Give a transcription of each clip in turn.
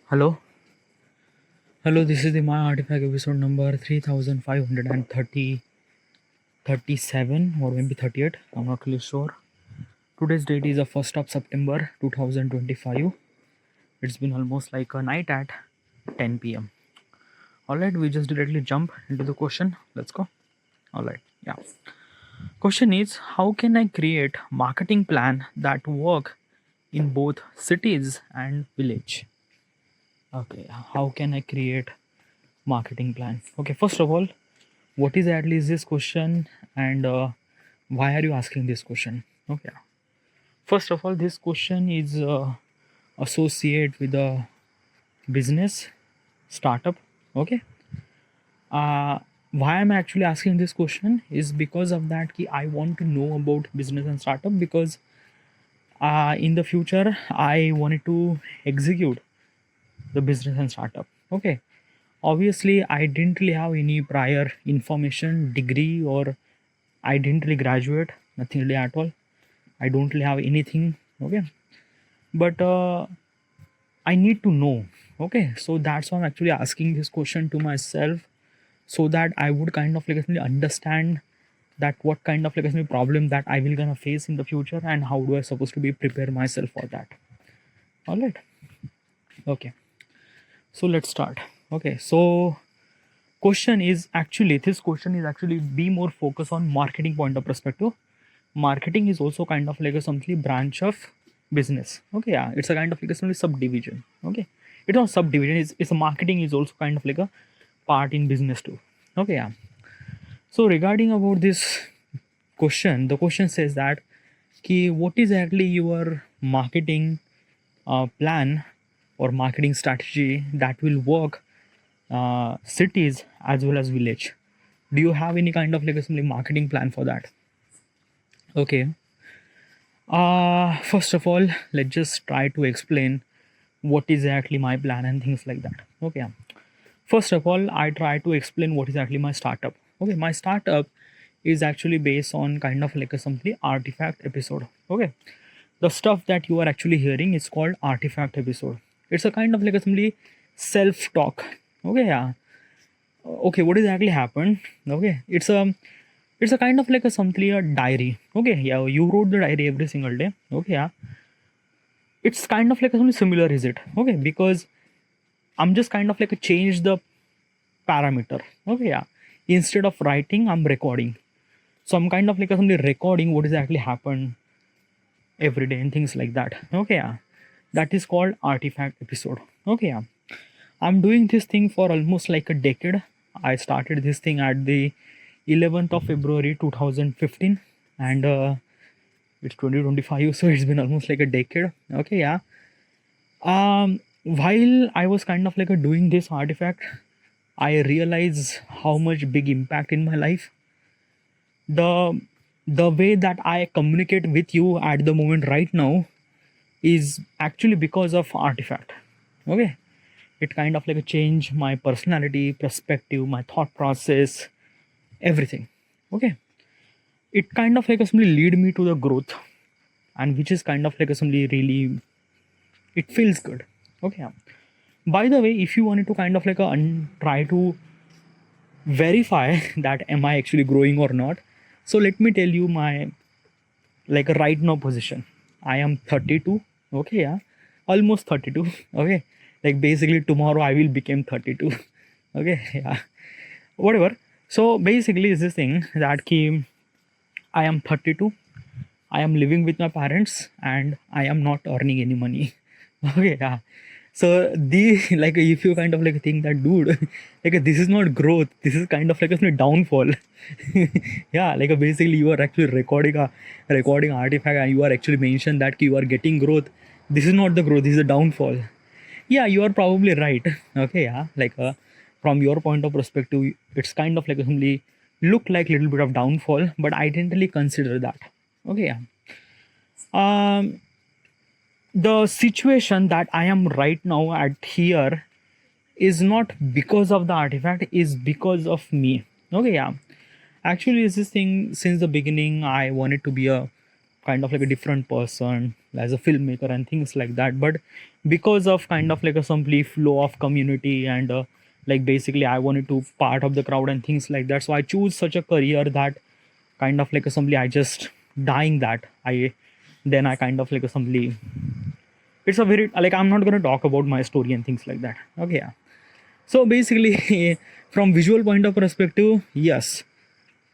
Hello, hello. This is the My Artifact episode number 3537 or maybe 38. I'm not really sure. Today's date is the 1st of September 2025. It's been almost like a night at 10 p.m. Alright, we just directly jump into the question. Let's go. Alright, yeah. Question is, how can I create marketing plan that work in both cities and village? Okay, how can I create marketing plan? Okay, first of all, what is at least this question, and why are you asking this question? Okay, first of all, this question is associated with a business startup. Okay, why I'm actually asking this question is because of that I want to know about business and startup, because in the future I wanted to execute the business and startup. Okay, obviously I didn't really have any prior information, degree, or I didn't really graduate, nothing really at all. I don't really have anything. Okay, but I need to know. Okay, so that's why I'm actually asking this question to myself, so that I would kind of like actually understand that what kind of like actually problem that I will gonna face in the future, and how do I supposed to be prepare myself for that. All right. Okay, so let's start. Okay, so this question is actually be more focused on marketing point of perspective. Marketing is also kind of like a something branch of business. Okay, yeah, it's a kind of like a something subdivision. Okay, it's not subdivision, it's a marketing is also kind of like a part in business too. Okay, yeah. So regarding about this question, the question says that what is actually your marketing plan or marketing strategy that will work cities as well as village. Do you have any kind of like a marketing plan for that? Okay, first of all, let's just try to explain what is actually my plan and things like that. Okay, first of all, I try to explain what is actually my startup. Okay, my startup is actually based on kind of like a something artifact episode. Okay, the stuff that you are actually hearing is called artifact episode. It's a kind of like a simply self talk. Okay, yeah. Okay, what exactly happened? Okay, it's a kind of like a something a diary. Okay, yeah, you wrote the diary every single day. Okay, yeah, it's kind of like a something similar, is it? Okay, because I'm just kind of like a change the parameter. Okay, yeah, instead of writing I'm recording, so I'm kind of like a something recording what exactly happened every day and things like that. Okay, yeah, that is called artifact episode. Okay, yeah, I'm doing this thing for almost like a decade. I started this thing at the 11th of February 2015, and it's 2025, so it's been almost like a decade. Okay, yeah. While I was kind of like doing this artifact, I realized how much big impact in my life. The the way that I communicate with you at the moment right now is actually because of artifact. Okay, it kind of like changed my personality, perspective, my thought process, everything. Okay, it kind of like simply lead me to the growth, and which is kind of like simply really, it feels good. Okay, by the way, if you wanted to kind of like try to verify that am I actually growing or not, so let me tell you my like a right now position. I am 32. Okay, yeah, almost 32. Okay, like basically tomorrow I will become 32. Okay, yeah, whatever. So basically is this thing that I am 32, I am living with my parents, and I am not earning any money. Okay, yeah. So the like if you kind of like think that dude, like this is not growth, this is kind of like a downfall. Yeah, like basically you are actually recording artifact, and you are actually mentioned that you are getting growth. This is not the growth, this is a downfall. Yeah, you are probably right. Okay, yeah, like from your point of perspective, it's kind of like simply look like little bit of downfall, but I didn't really consider that. Okay, yeah. um the situation that I am right now at here is not because of the artifact, is because of me. Okay, yeah. Actually, is this thing since the beginning I wanted to be a kind of like a different person as a filmmaker and things like that. But because of kind of like a simply flow of community and like basically I wanted to part of the crowd and things like that, so I choose such a career that kind of like a simply I just dying that I kind of like a simply, it's a very like I'm not going to talk about my story and things like that. Okay, yeah. So basically from visual point of perspective, yes,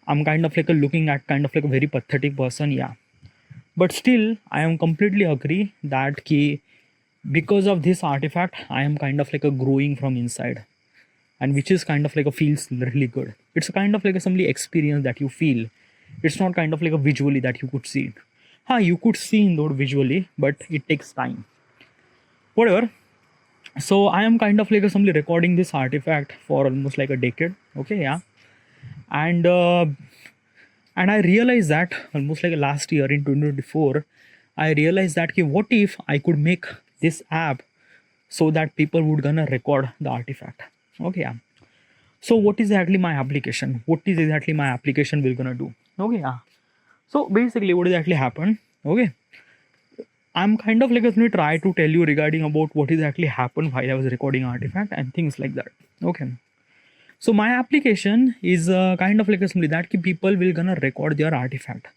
I'm kind of like a looking at kind of like a very pathetic person, yeah. But still I am completely agree that ki because of this artifact I am kind of like a growing from inside, and which is kind of like a feels really good. It's a kind of like a simply experience that you feel. It's not kind of like a visually that you could see it. You could see in though visually, but it takes time. Whatever. So I am kind of like a simply recording this artifact for almost like a decade. Okay, yeah. And and I realized that almost like last year in 2024, I realized that ki, what if I could make this app so that people would gonna record the artifact. Okay, yeah. So what is exactly my application? What is exactly my application will gonna do? Okay, yeah. So basically what exactly happened? Okay, I'm kind of like going to try to tell you regarding about what exactly happened while I was recording artifact and things like that. Okay. So my application is kind of like a simply that ki people will gonna record their artifact.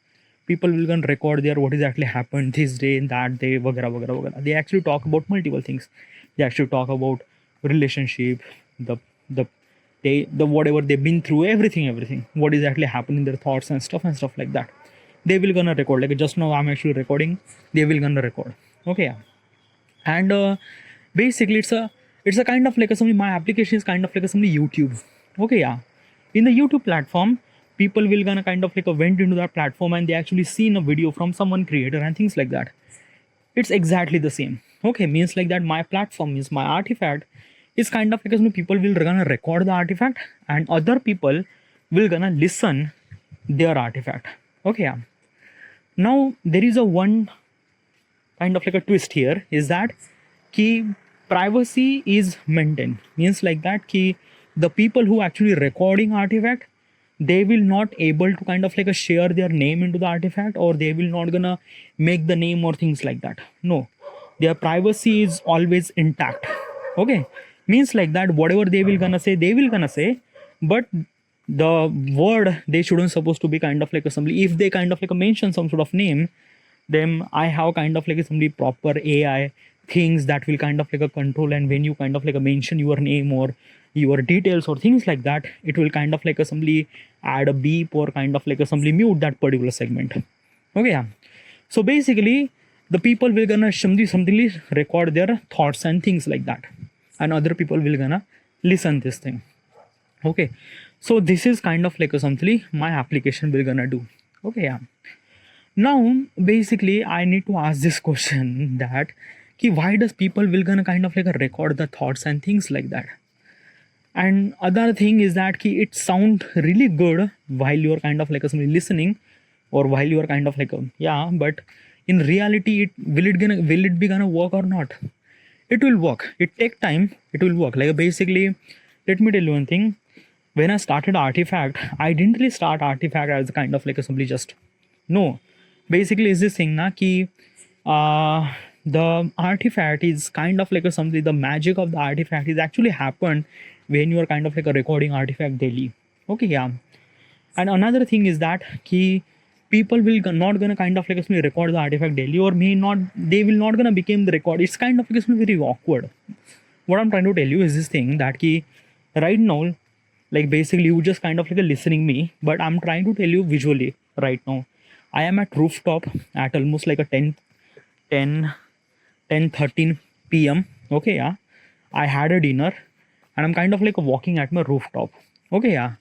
People will gonna record their what exactly happened this day, that day, vagara vagara vagara. They actually talk about multiple things. They actually talk about relationship, the the the whatever they've been through, everything, what exactly happened in their thoughts and stuff like that. They will gonna record. Like just now I'm actually recording. They will gonna record. Okay, yeah. And basically it's a kind of like a something, my application is kind of like a something YouTube. Okay, yeah. In the YouTube platform, people will gonna kind of like a went into that platform and they actually seen a video from someone creator and things like that. It's exactly the same. Okay, means like that my platform is my artifact is kind of because people will gonna record the artifact and other people will gonna listen their artifact. Okay, yeah. Now there is a one kind of like a twist here is that key privacy is maintained, means like that key the people who actually recording artifact, they will not able to kind of like a share their name into the artifact, or they will not gonna make the name or things like that. No, their privacy is always intact. Okay, means like that whatever they will gonna say, they will gonna say, but the word they shouldn't supposed to be kind of like a somebody, if they kind of like a mention some sort of name, then I have kind of like a somebody proper AI things that will kind of like a control, and when you kind of like a mention your name or your details or things like that, it will kind of like a somebody add a beep or kind of like a somebody mute that particular segment. Okay, yeah. So basically the people will gonna something record their thoughts and things like that, and other people will gonna listen this thing. Okay, so this is kind of like a something my application will gonna do. Okay, yeah. Now basically I need to ask this question that why does people will gonna kind of like a record the thoughts and things like that. And other thing is that it sound really good while you're kind of like a somebody listening, or while you're kind of like a, yeah, but in reality will it be gonna work or not? It will work. It take time. It will work. Like basically, let me tell you one thing. When I started Artifact, I didn't really start Artifact as kind of like a somebody just, no. Basically is this thing na ki the artifact is kind of like a something, the magic of the artifact is actually happened when you are kind of like a recording artifact daily. Okay, yeah. And another thing is that ki people will not gonna kind of like a record the artifact daily, or may not, they will not gonna become the record. It's kind of like very awkward. What I'm trying to tell you is this thing that ki right now, like basically you just kind of like a listening me, but I'm trying to tell you visually right now. I am at rooftop at almost like a 10:13 p.m. Okay, yeah. I had a dinner and I'm kind of like walking at my rooftop. Okay, yeah.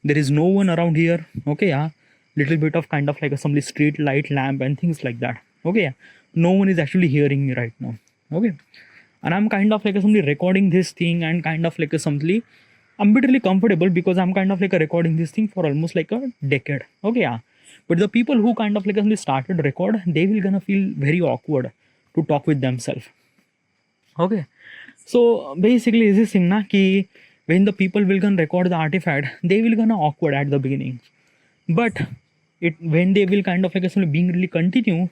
There is no one around here. Okay, yeah. Little bit of kind of like a some street light lamp and things like that. Okay, yeah. No one is actually hearing me right now. Okay. And I'm kind of like somebody recording this thing and kind of like a something. I'm bitterly comfortable because I'm kind of like a recording this thing for almost like a decade. Okay, yeah. But the people who kind of like suddenly started record, they will gonna feel very awkward to talk with themselves. Okay. So basically is this thing na ki when the people will gonna record the artifact, they will gonna awkward at the beginning. But it when they will kind of like simply being really continue,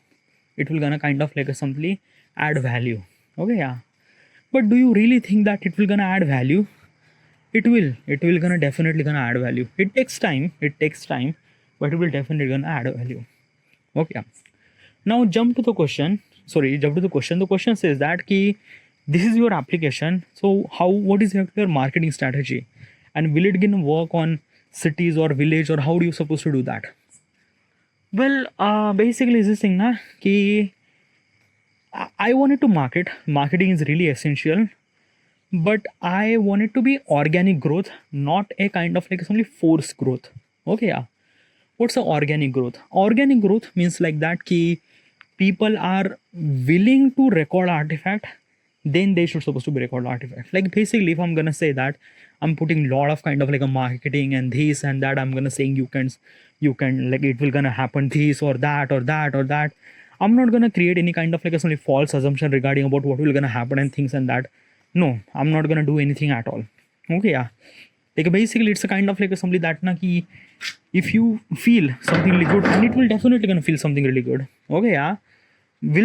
it will gonna kind of like simply add value. Okay, yeah. But do you really think that it will gonna add value? It will gonna definitely gonna add value. It takes time, but it will definitely gonna add value. Okay, yeah. Now jump to the question. Sorry, jump to the question. The question says that key, this is your application. So what is your marketing strategy, and will it gonna work on cities or village, or how do you supposed to do that? Well, basically is this thing na ki I wanted to market. Marketing is really essential, but I want it to be organic growth, not a kind of like only forced growth. Okay, yeah. What's the organic growth? Organic growth means like that ki people are willing to record artifact, then they should supposed to be record artifact. Like basically, if I'm gonna say that I'm putting lot of kind of like a marketing and this and that, I'm gonna saying you can like it will gonna happen this or that or that or that. I'm not gonna create any kind of like a false assumption regarding about what will gonna happen and things and that. No, I'm not gonna do anything at all. Okay, yeah. Like basically, it's a kind of like something that na ki if you feel something really good, and it will definitely gonna feel something really good. Okay, yeah.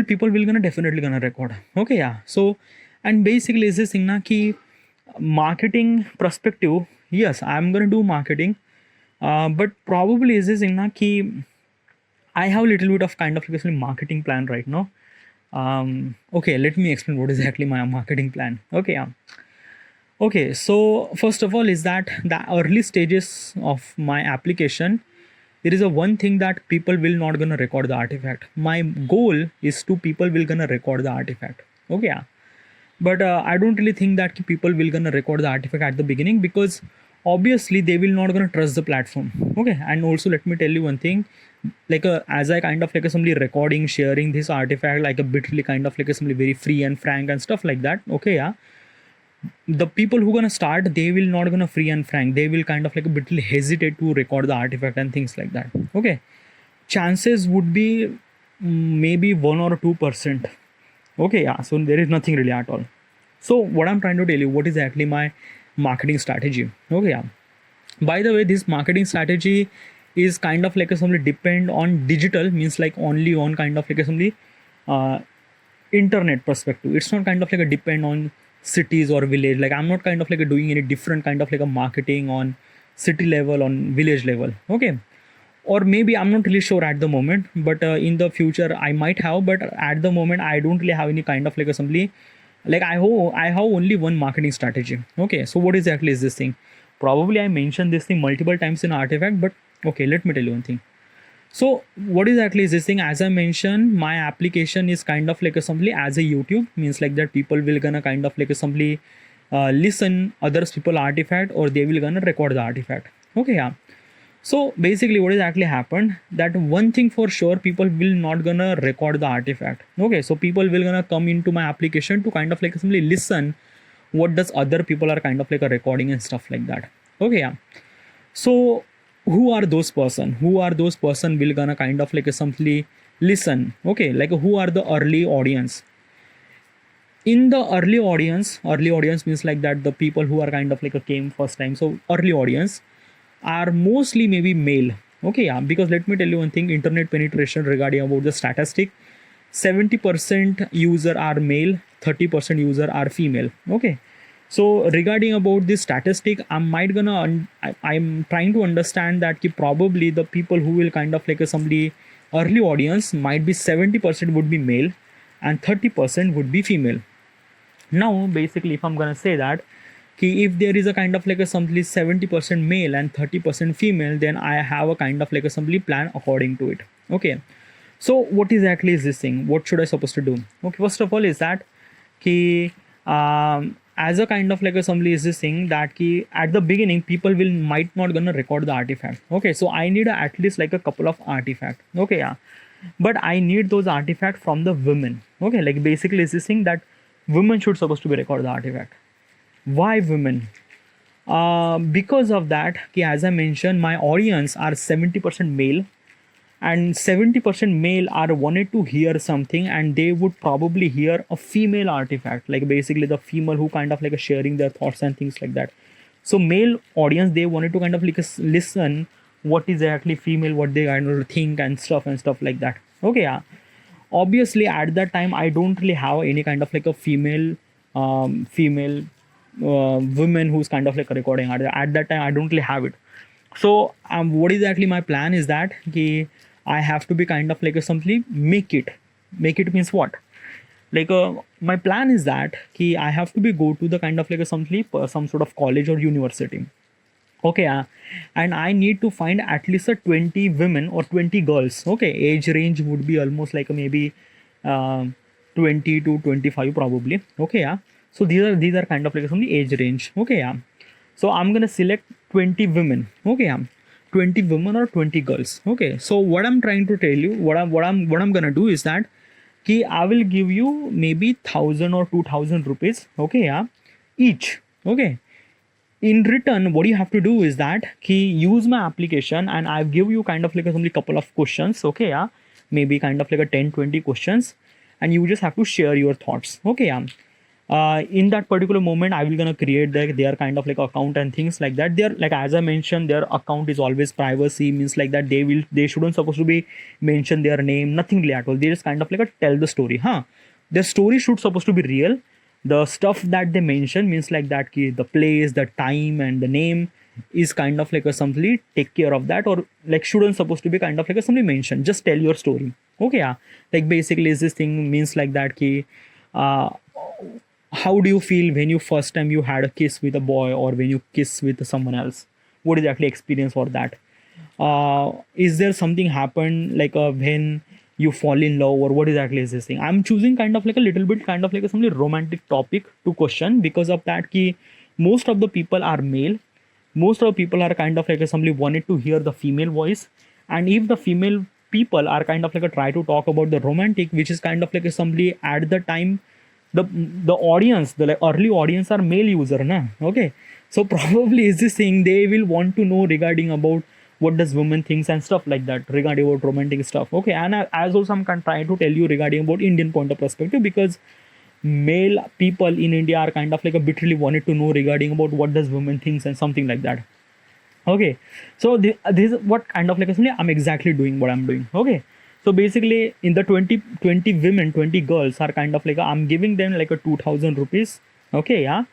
People will gonna definitely gonna record. Okay, yeah. So, and basically is this thing na ki marketing perspective. Yes, I'm gonna do marketing, but probably is this thing na ki I have a little bit of kind of like a marketing plan right now. Okay, let me explain what is exactly my marketing plan. Okay, yeah. Okay, so first of all is that the early stages of my application, there is a one thing that people will not gonna record the artifact. My goal is to people will gonna record the artifact. Okay, yeah. But I don't really think that people will gonna record the artifact at the beginning, because obviously they will not gonna trust the platform. Okay, and also let me tell you one thing, like as I kind of like assembly recording, sharing this artifact like a bit really kind of like assembly very free and frank and stuff like that. Okay, yeah. The people who gonna start, they will not gonna free and frank, they will kind of like a bit hesitate to record the artifact and things like that. Okay, chances would be maybe 1 or 2%. Okay, yeah. So there is nothing really at all. So what I'm trying to tell you, what is actually my marketing strategy? Okay, yeah. By the way, this marketing strategy is kind of like a something depend on digital, means like only on kind of like a something internet perspective. It's not kind of like a depend on cities or village. Like I'm not kind of like a doing any different kind of like a marketing on city level, on village level. Okay, or maybe I'm not really sure at the moment, but in the future I might have. But at the moment I don't really have any kind of like assembly. Like I have only one marketing strategy. Okay, so what exactly is this thing? Probably I mentioned this thing multiple times in artifact, but okay, let me tell you one thing. So what exactly is this thing? As I mentioned, my application is kind of like assembly as a YouTube, means like that people will gonna kind of like assembly listen others people artifact, or they will gonna record the artifact. Okay, yeah. So basically what is actually happened, that one thing for sure, people will not gonna record the artifact. Okay, so people will gonna come into my application to kind of like simply listen what does other people are kind of like a recording and stuff like that. Okay, yeah. So who are those person will gonna kind of like simply listen. Okay, like who are the early audience? In the early audience means like that the people who are kind of like a came first time. So early audience are mostly maybe male. Okay, yeah, because let me tell you one thing, internet penetration regarding about the statistic, 70% user are male, 30% user are female. Okay, so regarding about this statistic, I'm trying to understand that probably the people who will kind of like a somebody early audience might be 70% would be male and 30% would be female. Now basically if I'm gonna say that if there is a kind of like a simply 70% male and 30% female, then I have a kind of like a simply plan according to it. Okay, so what exactly is this thing? What should I supposed to do? Okay, first of all is that as a kind of like a assembly is this thing that at the beginning people will might not gonna record the artifact. Okay, so I need at least like a couple of artifact. Okay, yeah, but I need those artifacts from the women. Okay, like basically is this thing that women should supposed to be record the artifact. Why women? Because of that, as I mentioned, my audience are 70% male, and 70% male are wanted to hear something, and they would probably hear a female artifact, like basically the female who kind of like sharing their thoughts and things like that. So male audience, they wanted to kind of like listen what is actually female, what they kind of think and stuff like that. Okay, yeah. Obviously at that time I don't really have any kind of like a female women who's kind of like a recording at that time. I don't really have it. So what is actually my plan is that I have to be kind of like a simply make it means what, like my plan is that I have to be go to the kind of like a some sort of college or university. Okay, and I need to find at least a 20 women or 20 girls. Okay, age range would be almost like maybe uh, 20 to 25 probably. Okay, yeah. So these are kind of like some age range. Okay, yeah. So I'm gonna select 20 women. Okay, yeah. 20 women or 20 girls. Okay. So what I'm trying to tell you, what I'm gonna do is that I will give you maybe 1,000 or 2,000 rupees. Okay, yeah, each. Okay, in return what you have to do is that use my application and I give you kind of like only couple of questions. Okay, yeah, maybe kind of like a 10-20 questions, and you just have to share your thoughts. Okay, yeah. In that particular moment I will gonna create their kind of like account and things like that. They're like, as I mentioned, their account is always privacy, means like that they shouldn't supposed to be mention their name, nothing really at all. They just kind of like tell the story, their story should supposed to be real. The stuff that they mention means like that the place, the time and the name is kind of like a simply take care of that, or like shouldn't supposed to be kind of like a simply mention, just tell your story. Okay, yeah. Like basically is this thing means like that uh, how do you feel when you first time you had a kiss with a boy, or when you kiss with someone else? What is the actually experience for that? Is there something happened like when you fall in love, or what exactly is this thing? I'm choosing kind of like a little bit kind of like a something romantic topic to question, because of that most of the people are male. Most of the people are kind of like a somebody wanted to hear the female voice. And if the female people are kind of like a try to talk about the romantic, which is kind of like a somebody at the time, the audience, the like early audience are male user na. Okay, so probably is this thing they will want to know regarding about what does women thinks and stuff like that regarding about romantic stuff. Okay, and as also I'm trying to tell you regarding about Indian point of perspective, because male people in India are kind of like a bit really wanted to know regarding about what does women thinks and something like that. Okay, so this is what kind of like I'm exactly doing what I'm doing. Okay, so basically in the 20 women, 20 girls are kind of like I'm giving them like a 2,000 rupees. Okay, yeah.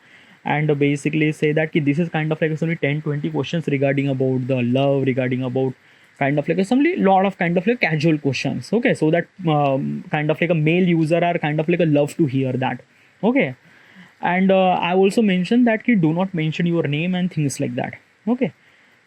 And basically say that this is kind of like only 10-20 questions regarding about the love, regarding about kind of like a some lot of kind of like casual questions. Okay, so that kind of like a male user are kind of like a love to hear that. Okay, and I also mentioned that do not mention your name and things like that. Okay,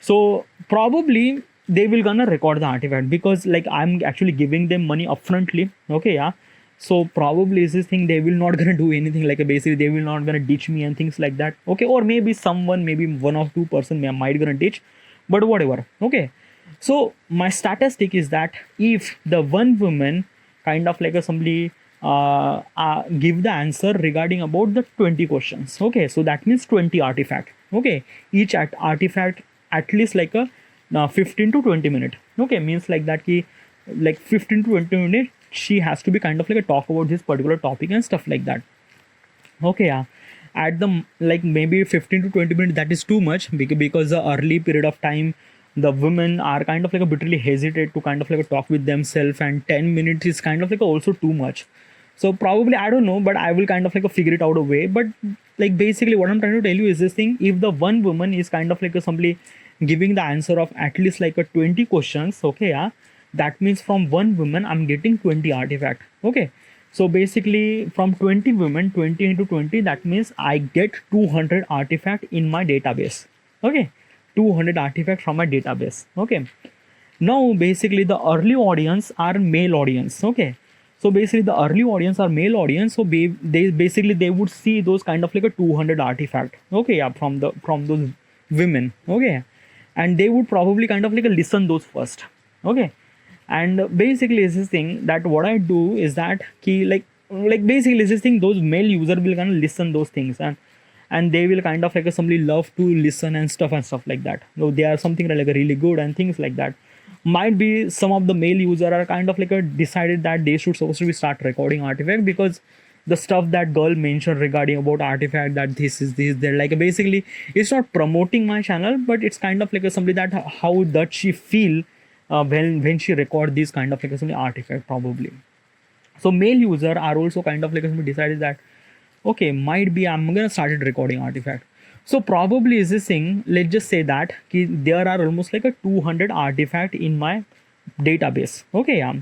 so probably they will gonna record the artifact, because like I'm actually giving them money upfrontly. Okay, yeah. So probably is this thing they will not gonna do anything like a basically they will not gonna ditch me and things like that. Okay, or maybe someone, maybe one or two person might gonna ditch, but whatever. Okay, so my statistic is that if the one woman kind of like a somebody give the answer regarding about the 20 questions. Okay, so that means 20 artifact. Okay, each artifact at least like a 15 to 20 minute. Okay, means like that like 15 to 20 minutes she has to be kind of like a talk about this particular topic and stuff like that. Okay, yeah. At the like maybe 15 to 20 minutes, that is too much, because the early period of time the women are kind of like a bit really hesitate to kind of like a talk with themselves, and 10 minutes is kind of like also too much. So probably I don't know, but I will kind of like figure it out a way. But like basically what I'm trying to tell you is this thing: if the one woman is kind of like a somebody giving the answer of at least like a 20 questions, okay, yeah, that means from one woman I'm getting 20 artifact. Okay, so basically from 20 women, 20 into 20, that means I get 200 artifact in my database. Okay, 200 artifact from my database. Okay, now basically the early audience are male audience. Okay, so basically the early audience are male audience, so they basically they would see those kind of like a 200 artifact. Okay, yeah, from those women. Okay, and they would probably kind of like listen those first. Okay, and basically is this thing that what I do is that like basically is this thing those male user will kind of listen those things, and they will kind of like somebody love to listen and stuff like that. No, they are something like really good and things like that. Might be some of the male user are kind of like decided that they should supposed to be start recording artifact, because the stuff that girl mentioned regarding about artifact, that this is this there, like basically it's not promoting my channel, but it's kind of like a something that how does she feel when she record this kind of like a something artifact probably. So male user are also kind of like decided that okay, might be I'm gonna started recording artifact. So probably is this thing, let's just say that there are almost like a 200 artifact in my database. Okay, yeah.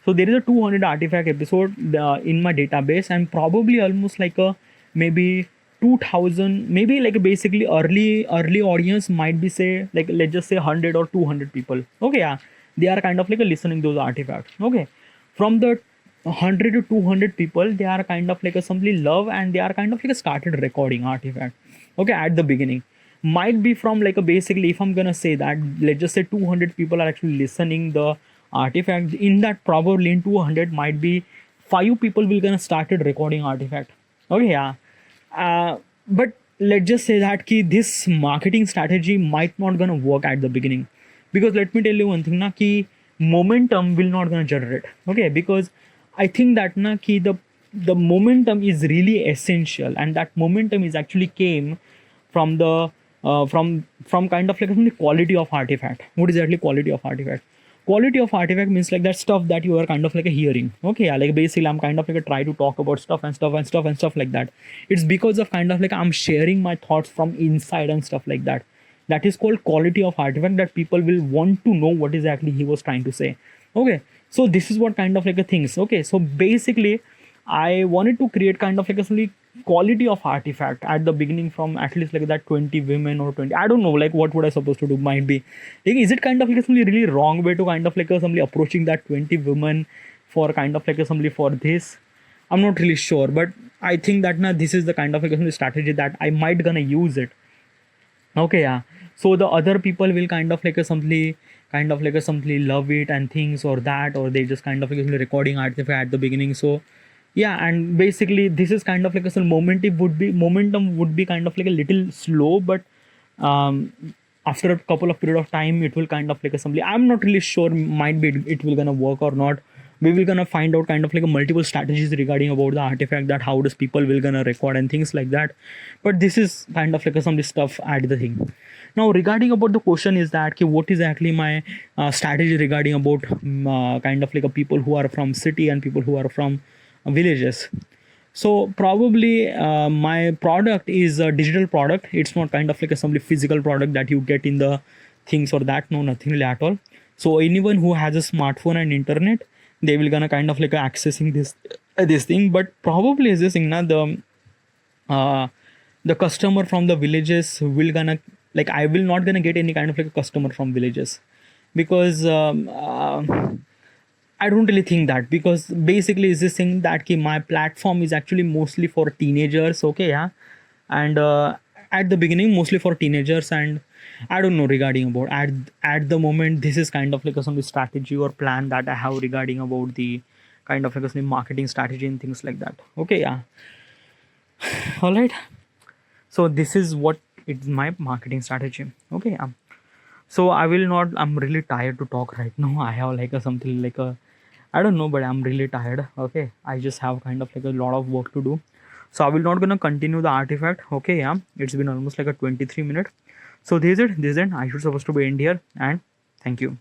So there is a 200 artifact episode in my database, and probably almost like a maybe 2000, maybe like basically early audience might be say like let's just say 100 or 200 people. Okay, yeah, they are kind of like listening those artifacts. Okay, from the 100 to 200 people, they are kind of like a simply love, and they are kind of like started recording artifact. Okay, at the beginning might be from like a basically, if I'm gonna say that let's just say 200 people are actually listening the artifact, in that probably in 200 might be 5 people will gonna started recording artifact. Okay, yeah. But let's just say that this marketing strategy might not gonna work at the beginning, because let me tell you one thing na, ki momentum will not gonna generate. Okay, because I think that na, ki the momentum is really essential, and that momentum is actually came from the from kind of like the quality of artifact. What is actually quality of artifact? Quality of artifact means like that stuff that you are kind of like a hearing. Okay, yeah, like basically I'm kind of like a try to talk about stuff and stuff and stuff and stuff like that. It's because of kind of like I'm sharing my thoughts from inside and stuff like that. That is called quality of artifact, that people will want to know what exactly he was trying to say. Okay, so this is what kind of like a things. Okay, so basically I wanted to create kind of like a really quality of artifact at the beginning, from at least like that 20 women or 20, I don't know, like what would I supposed to do, might be like, is it kind of like a really really way to kind of like a somebody approaching that 20 women for kind of like a somebody for this, I'm not really sure, but I think that now this is the kind of like a strategy that I might gonna use it. Okay, yeah. So the other people will kind of like a simply love it and things or that, or they just kind of like recording artifact at the beginning. So yeah, and basically this is kind of like a momentum would be kind of like a little slow, but um after a couple of period of time it will kind of like a simply, I'm not really sure, might be it will gonna work or not. We will gonna find out kind of like a multiple strategies regarding about the artifact, that how does people will gonna record and things like that. But this is kind of like a, some stuff at the thing. Now regarding about the question is that what is actually my strategy regarding about kind of like a people who are from city and people who are from villages. So probably my product is a digital product. It's not kind of like a some physical product that you get in the things or that. No, nothing really at all. So anyone who has a smartphone and internet, they will gonna kind of like accessing this thing. But probably is this thing na, the customer from the villages will gonna, like I will not gonna get any kind of like a customer from villages, because I don't really think that, because basically is this thing that my platform is actually mostly for teenagers. Okay, yeah, and at the beginning mostly for teenagers, and I don't know regarding about at the moment this is kind of like some strategy or plan that I have regarding about the kind of like some marketing strategy and things like that. Okay, yeah, all right. So this is what it's my marketing strategy. Okay, yeah. So I will not, I'm really tired to talk right now. I have like a something like a, I don't know, but I'm really tired. Okay, I just have kind of like a lot of work to do. So I will not gonna continue the artifact. Okay, yeah, it's been almost like a 23 minute. So this is it. I should supposed to be end here, and thank you.